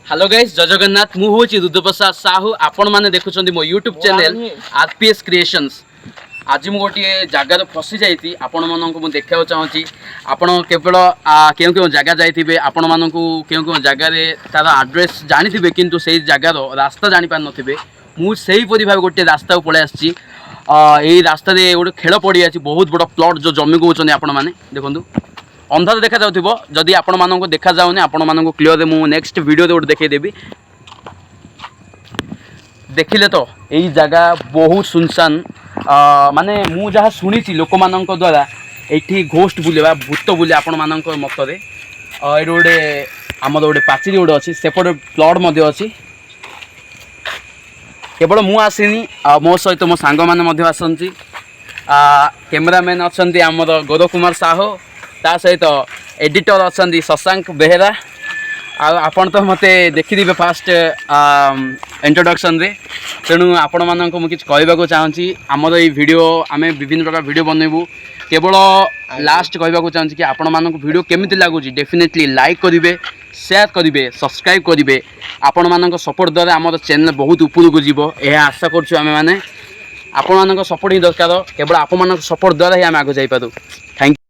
Hello guys जय जगन्नाथ मु हूँ रुद्रप्रसाद साहू आपण मैंने देखुं मो यूट्यूब चैनल RPS क्रिएशन्स। आज मुझे गोटे जगार फसी जाती आपण मानक देखा चाहूँगी आपण केवल क्यों क्यों जगह जाइए आपण मानक क्यों क्यों जगार तार आड्रेस जानी थे किंतु से जगार रास्ता जानी पार नथिबे मुझे भाव गोटे रास्ता को पलि आसी रास्ता गोटे खेल पड़ी आज बहुत बड़ प्लॉट जो जमी कहते आपण मैंने देखूँ अंधार देखा जाउथिबो जदि आपण मानक देखा जाउनी आपण मानक क्लियर मु नेक्स्ट वीडियो गोटे देखैदेवी देखिले तो यही जगह बहुत सुनसान माने मु जहाँ शुणी लोक मान द्वारा ये घोस्ट बुलेवा भूत बुले आपण मान मतरे ये गोटे आमर गोटे पाचेरी गोटे अच्छी सेपटे प्लॉट अच्छी केवल मु आसीनी मो सहित मो सांग मैंने आसती कैमेरामैन अच्छा आमर गौरव कुमार साहू ता सहित एडिटर अच्छा शशांक बेहेरा आपण तो मत देखिथे फास्ट इंट्रोडक्शन रे तेणु आपण मानक मु किछ कहबाको चाहूँगी आमर ये वीडियो आम विभिन्न प्रकार वीडियो बनइबू केवल लास्ट कहबाको चाहूँगी कि आपण मानक वीडियो केमिति लागुची डेफिनेटली लाइक करेंगे शेयर करेंगे सब्सक्राइब करेंगे आपण मानक सपोर्ट द्वारा आमर चैनल बहुत ऊपर को जीवो यह आशा करछु आमे माने आपण मानक सपोर्ट ही दरकार केवल आपण मानक सपोर्ट द्वारा ही आम आगे जाई पारू। Thank you.